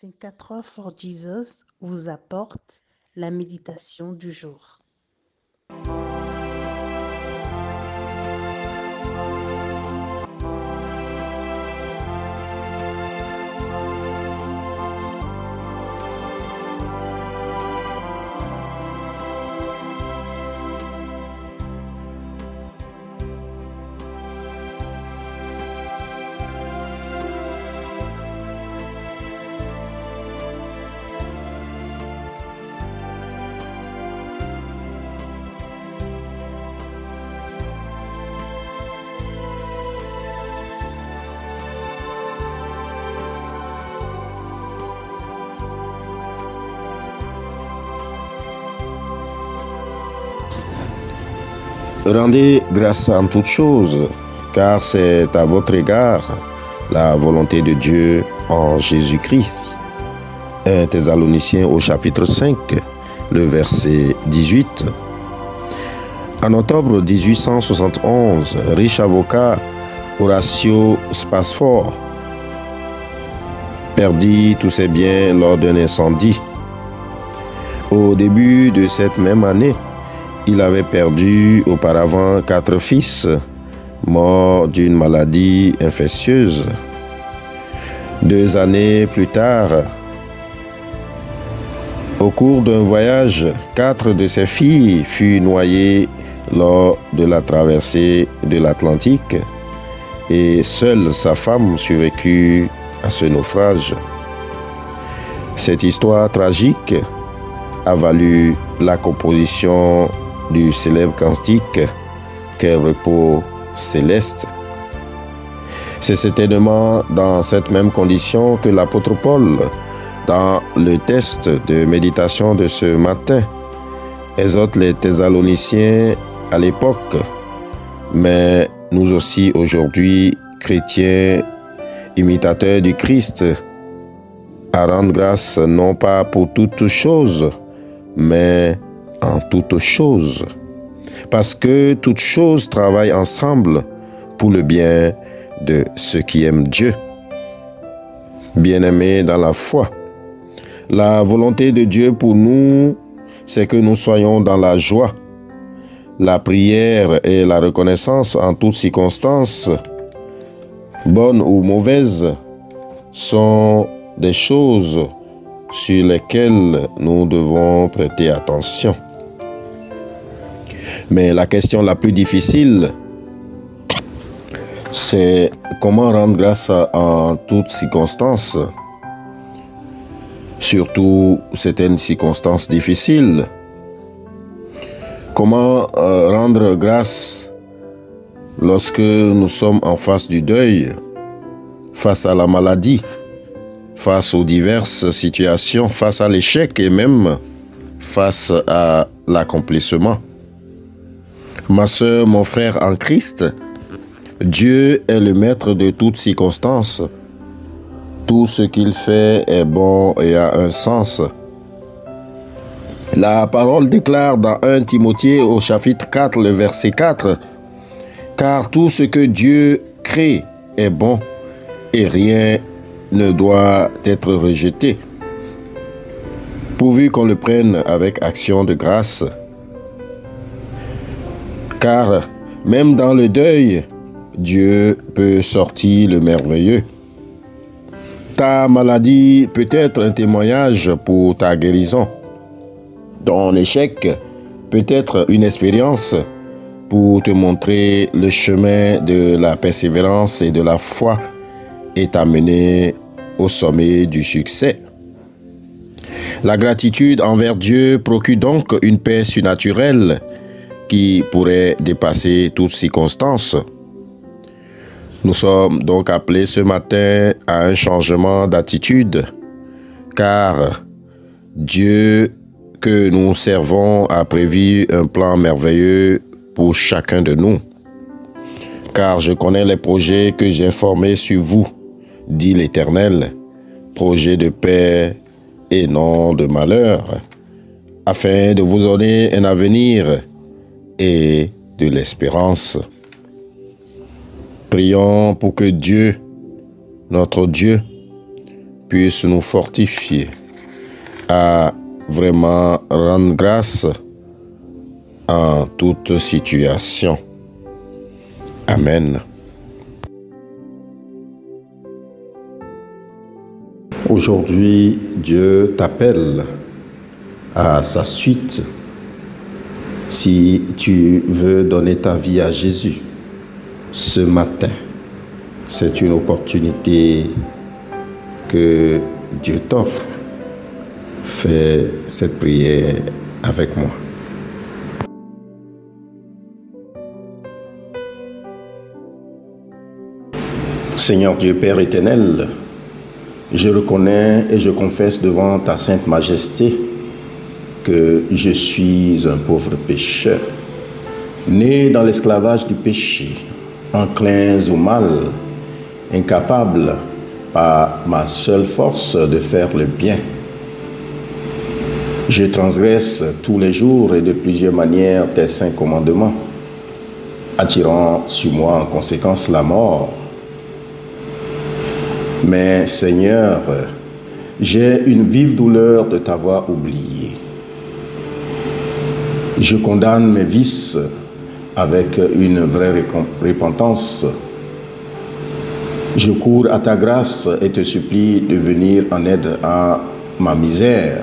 24 Hours for Jesus vous apporte la méditation du jour. Rendez grâce en toutes choses, car c'est à votre égard la volonté de Dieu en Jésus-Christ. 1 Thessaloniciens au chapitre 5, le verset 18. En octobre 1871, riche avocat Horatio Spafford perdit tous ses biens lors d'un incendie. Au début de cette même année, il avait perdu auparavant 4 fils, morts d'une maladie infectieuse. 2 années plus tard, au cours d'un voyage, 4 de ses filles furent noyées lors de la traversée de l'Atlantique et seule sa femme survécut à ce naufrage. Cette histoire tragique a valu la composition du célèbre cantique « Quel repos céleste ». C'est certainement dans cette même condition que l'apôtre Paul, dans le texte de méditation de ce matin, exhorte les Thessaloniciens à l'époque, mais nous aussi aujourd'hui, chrétiens, imitateurs du Christ, à rendre grâce non pas pour toutes choses, mais en toutes choses, parce que toutes choses travaillent ensemble pour le bien de ceux qui aiment Dieu. Bien-aimés dans la foi, la volonté de Dieu pour nous, c'est que nous soyons dans la joie. La prière et la reconnaissance en toutes circonstances, bonnes ou mauvaises, sont des choses sur lesquelles nous devons prêter attention. Mais la question la plus difficile, c'est comment rendre grâce en toutes circonstances, surtout certaines circonstances difficiles. Comment rendre grâce lorsque nous sommes en face du deuil, face à la maladie, face aux diverses situations, face à l'échec et même face à l'accomplissement. Ma sœur, mon frère en Christ, Dieu est le maître de toutes circonstances. Tout ce qu'il fait est bon et a un sens. La parole déclare dans 1 Timothée au chapitre 4, le verset 4, « Car tout ce que Dieu crée est bon et rien ne doit être rejeté, pourvu qu'on le prenne avec action de grâce. Car même dans le deuil, Dieu peut sortir le merveilleux. Ta maladie peut être un témoignage pour ta guérison. Ton échec peut être une expérience pour te montrer le chemin de la persévérance et de la foi et t'amener au sommet du succès. La gratitude envers Dieu procure donc une paix surnaturelle qui pourrait dépasser toutes circonstances. Nous sommes donc appelés ce matin à un changement d'attitude, car Dieu que nous servons a prévu un plan merveilleux pour chacun de nous. Car je connais les projets que j'ai formés sur vous, dit l'Éternel, projets de paix et non de malheur, afin de vous donner un avenir et de l'espérance. Prions pour que Dieu, notre Dieu, puisse nous fortifier à vraiment rendre grâce en toute situation. Amen. Aujourd'hui, Dieu t'appelle à sa suite. Si tu veux donner ta vie à Jésus ce matin, c'est une opportunité que Dieu t'offre. Fais cette prière avec moi. Seigneur Dieu Père éternel, je reconnais et je confesse devant ta sainte majesté que je suis un pauvre pécheur, né dans l'esclavage du péché, enclin au mal, incapable par ma seule force de faire le bien. Je transgresse tous les jours et de plusieurs manières tes saints commandements, attirant sur moi en conséquence la mort. Mais Seigneur, j'ai une vive douleur de t'avoir oublié. Je condamne mes vices avec une vraie repentance. Je cours à ta grâce et te supplie de venir en aide à ma misère.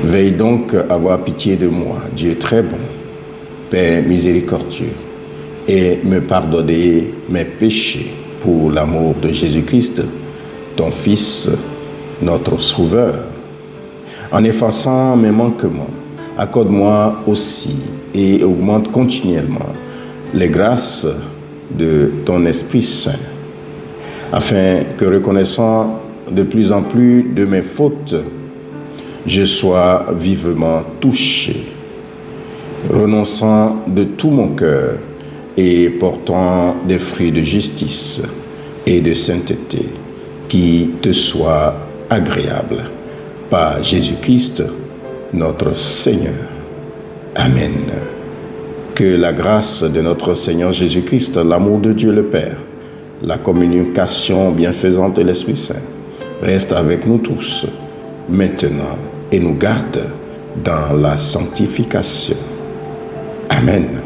Veille donc à avoir pitié de moi, Dieu très bon, Père miséricordieux, et me pardonner mes péchés pour l'amour de Jésus-Christ, ton Fils, notre Sauveur. En effaçant mes manquements, accorde-moi aussi et augmente continuellement les grâces de ton Esprit Saint, afin que, reconnaissant de plus en plus de mes fautes, je sois vivement touché, renonçant de tout mon cœur et portant des fruits de justice et de sainteté qui te soient agréables. Par Jésus-Christ, notre Seigneur. Amen. Que la grâce de notre Seigneur Jésus-Christ, l'amour de Dieu le Père, la communication bienfaisante de l'Esprit Saint reste avec nous tous, maintenant, et nous garde dans la sanctification. Amen.